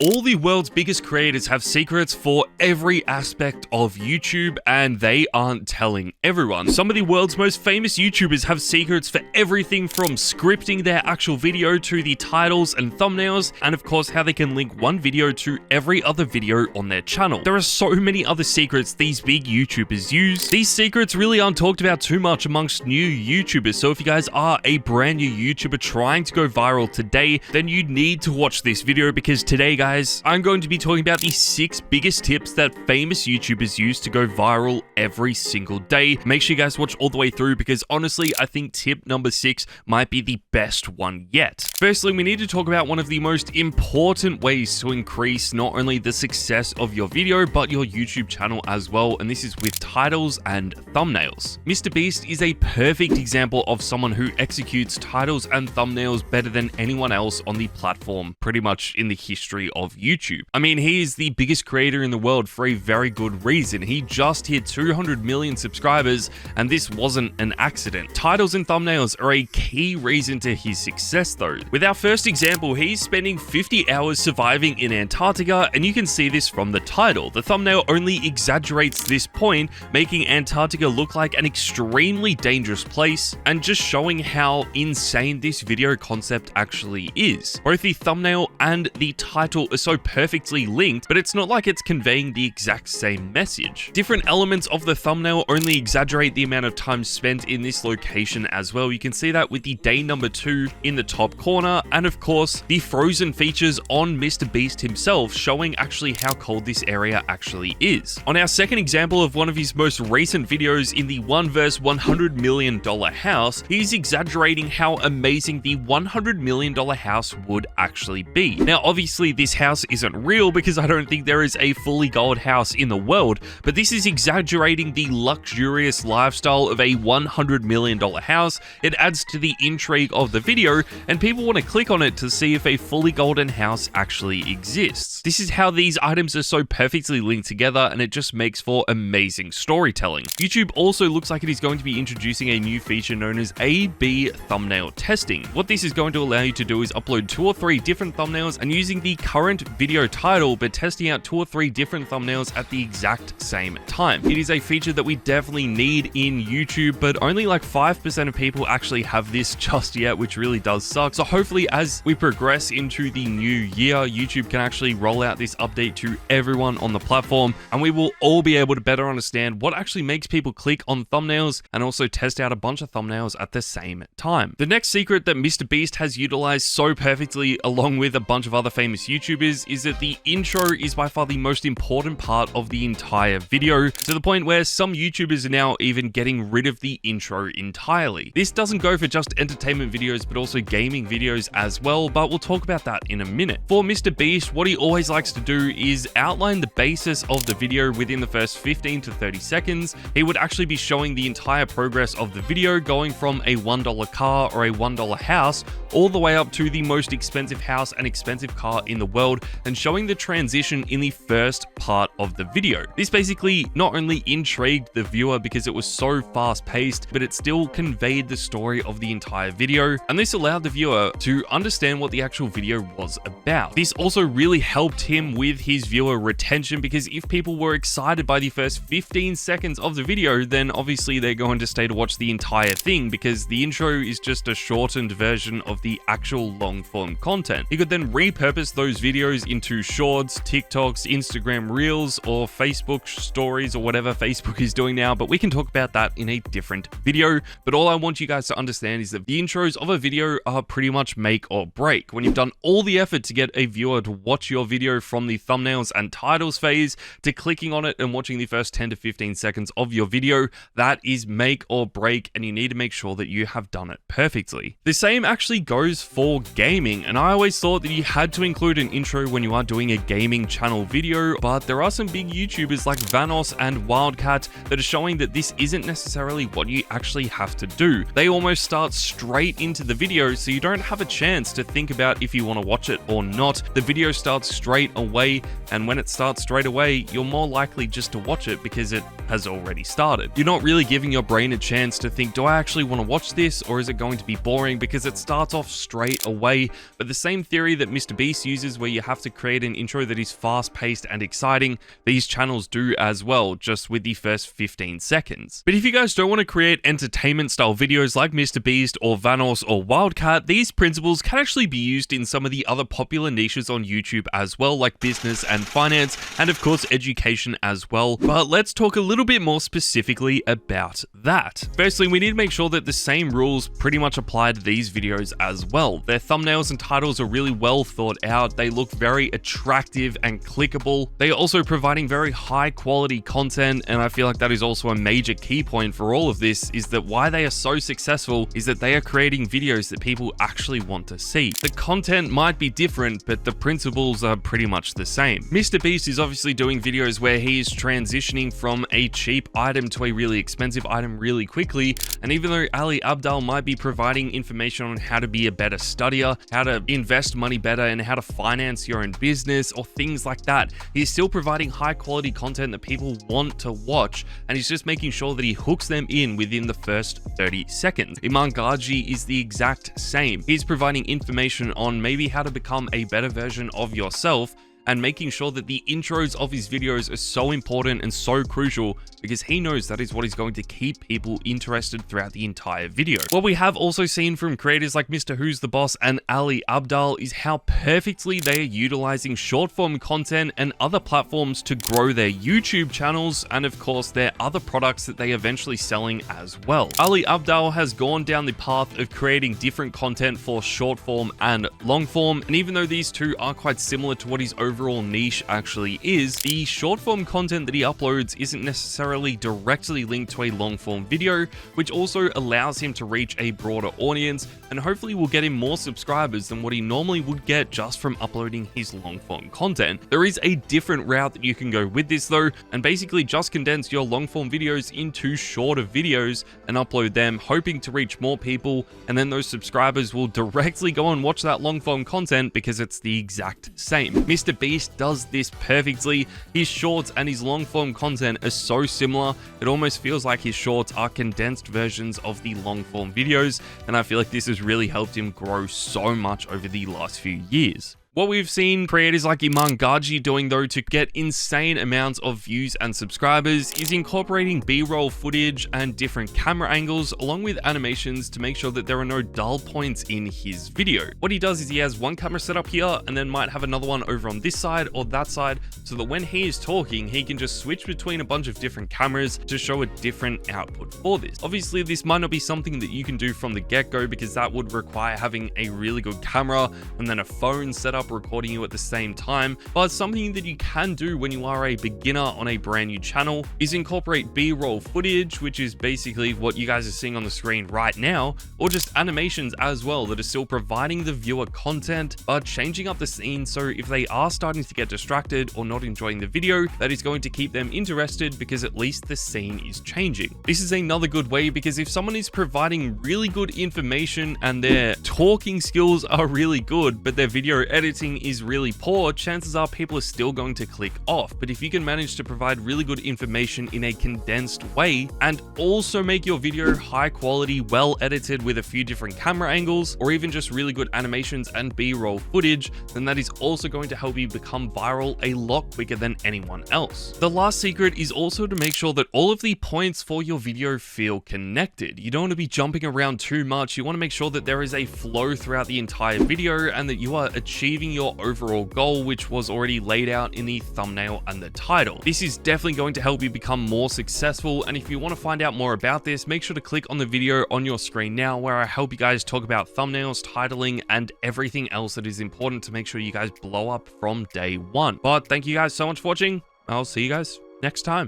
All the world's biggest creators have secrets for every aspect of YouTube, and they aren't telling everyone. Some of the world's most famous YouTubers have secrets for everything from scripting their actual video to the titles and thumbnails, and of course how they can link one video to every other video on their channel. There are so many other secrets these big YouTubers use. These secrets really aren't talked about too much amongst new YouTubers, so if you guys are a brand new YouTuber trying to go viral today, then you need to watch this video, because today, guys, I'm going to be talking about the 6 biggest tips that famous YouTubers use to go viral every single day. Make sure you guys watch all the way through, because honestly, I think tip number 6 might be the best one yet. Firstly, we need to talk about one of the most important ways to increase not only the success of your video, but your YouTube channel as well, and this is with titles and thumbnails. MrBeast is a perfect example of someone who executes titles and thumbnails better than anyone else on the platform, pretty much in the history of YouTube. I mean, he is the biggest creator in the world for a very good reason. He just hit 200 million subscribers, and this wasn't an accident. Titles and thumbnails are a key reason to his success though. With our first example, he's spending 50 hours surviving in Antarctica, and you can see this from the title. The thumbnail only exaggerates this point, making Antarctica look like an extremely dangerous place, and just showing how insane this video concept actually is. Both the thumbnail and the title are so perfectly linked, but it's not like it's conveying the exact same message. Different elements of the thumbnail only exaggerate the amount of time spent in this location as well. You can see that with the day number 2 in the top corner, and of course the frozen features on MrBeast himself, showing actually how cold this area actually is. On our second example of one of his most recent videos in the 1 vs $100 million house, he's exaggerating how amazing the $100 million house would actually be. Now obviously this house isn't real, because I don't think there is a fully gold house in the world, but this is exaggerating the luxurious lifestyle of a $100 million house. It adds to the intrigue of the video, and people want to click on it to see if a fully golden house actually exists. This is how these items are so perfectly linked together, and it just makes for amazing storytelling. YouTube also looks like it is going to be introducing a new feature known as A/B thumbnail testing. What this is going to allow you to do is upload 2 or 3 different thumbnails and using the current video title, but testing out 2 or 3 different thumbnails at the exact same time. It is a feature that we definitely need in YouTube, but only like 5% of people actually have this just yet, which really does suck. So hopefully as we progress into the new year, YouTube can actually roll out this update to everyone on the platform, and we will all be able to better understand what actually makes people click on thumbnails, and also test out a bunch of thumbnails at the same time. The next secret that MrBeast has utilized so perfectly, along with a bunch of other famous YouTubers, is that the intro is by far the most important part of the entire video, to the point where some YouTubers are now even getting rid of the intro entirely. This doesn't go for just entertainment videos, but also gaming videos as well, but we'll talk about that in a minute. For MrBeast, what he always likes to do is outline the basis of the video within the first 15 to 30 seconds. He would actually be showing the entire progress of the video, going from a $1 car or a $1 house all the way up to the most expensive house and expensive car in the world, and showing the transition in the first part of the video. This basically not only intrigued the viewer because it was so fast paced, but it still conveyed the story of the entire video, and this allowed the viewer to understand what the actual video was about. This also really helped him with his viewer retention, because if people were excited by the first 15 seconds of the video, then obviously they're going to stay to watch the entire thing, because the intro is just a shortened version of the actual long form content. He could then repurpose those videos into shorts, TikToks, Instagram Reels, or Facebook stories, or whatever Facebook is doing now, but we can talk about that in a different video. But all I want you guys to understand is that the intros of a video are pretty much make or break. When you've done all the effort to get a viewer to watch your video from the thumbnails and titles phase to clicking on it and watching the first 10 to 15 seconds of your video, that is make or break, and you need to make sure that you have done it perfectly. The same actually goes for gaming, and I always thought that you had to include an intro when you are doing a gaming channel video, but there are some big YouTubers like Vanos and Wildcat that are showing that this isn't necessarily what you actually have to do. They almost start straight into the video, so you don't have a chance to think about if you want to watch it or not. The video starts straight away, and when it starts straight away, you're more likely just to watch it because it has already started. You're not really giving your brain a chance to think, do I actually want to watch this, or is it going to be boring, because it starts off straight away. But the same theory that MrBeast uses, where you have to create an intro that is fast-paced and exciting. These channels do as well, just with the first 15 seconds. But if you guys don't want to create entertainment-style videos like MrBeast or Vanoss or Wildcat, these principles can actually be used in some of the other popular niches on YouTube as well, like business and finance, and of course education as well. But let's talk a little bit more specifically about that. Firstly, we need to make sure that the same rules pretty much apply to these videos as well. Their thumbnails and titles are really well thought out. They look very attractive and clickable. They are also providing very high quality content, and I feel like that is also a major key point for all of this, is that why they are so successful is that they are creating videos that people actually want to see. The content might be different, but the principles are pretty much the same. MrBeast is obviously doing videos where he is transitioning from a cheap item to a really expensive item really quickly, and even though Ali Abdaal might be providing information on how to be a better studier, how to invest money better, and how to finance your own business or things like that, he's still providing high quality content that people want to watch, and he's just making sure that he hooks them in within the first 30 seconds. Iman Gadzhi is the exact same. He's providing information on maybe how to become a better version of yourself, and making sure that the intros of his videos are so important and so crucial, because he knows that is what is going to keep people interested throughout the entire video. What we have also seen from creators like Mr. Who's the Boss and Ali Abdaal is how perfectly they are utilizing short form content and other platforms to grow their YouTube channels, and of course their other products that they are eventually selling as well. Ali Abdaal has gone down the path of creating different content for short form and long form, and even though these two are quite similar to what his overall niche actually is, the short form content that he uploads isn't necessarily directly linked to a long form video, which also allows him to reach a broader audience and hopefully will get him more subscribers than what he normally would get just from uploading his long form content. There is a different route that you can go with this though, and basically just condense your long form videos into shorter videos and upload them, hoping to reach more people, and then those subscribers will directly go and watch that long form content because it's the exact same. MrBeast does this perfectly. His shorts and his long form content are so similar, it almost feels like his shorts are condensed versions of the long form videos, and I feel like this has really helped him grow so much over the last few years. What we've seen creators like Iman Gadzhi doing though to get insane amounts of views and subscribers is incorporating B-roll footage and different camera angles along with animations to make sure that there are no dull points in his video. What he does is he has one camera set up here and then might have another one over on this side or that side, so that when he is talking he can just switch between a bunch of different cameras to show a different output for this. Obviously this might not be something that you can do from the get-go because that would require having a really good camera and then a phone set up recording you at the same time, but something that you can do when you are a beginner on a brand new channel is incorporate B-roll footage, which is basically what you guys are seeing on the screen right now, or just animations as well that are still providing the viewer content but changing up the scene, so if they are starting to get distracted or not enjoying the video, that is going to keep them interested because at least the scene is changing. This is another good way because if someone is providing really good information and their talking skills are really good but their video editing is really poor, chances are people are still going to click off. But if you can manage to provide really good information in a condensed way and also make your video high quality, well edited with a few different camera angles, or even just really good animations and B-roll footage, then that is also going to help you become viral a lot quicker than anyone else. The last secret is also to make sure that all of the points for your video feel connected. You don't want to be jumping around too much. You want to make sure that there is a flow throughout the entire video and that you are achieving your overall goal, which was already laid out in the thumbnail and the title. This is definitely going to help you become more successful, and if you want to find out more about this, make sure to click on the video on your screen now where I help you guys talk about thumbnails, titling, and everything else that is important to make sure you guys blow up from day one. But thank you guys so much for watching. I'll see you guys next time.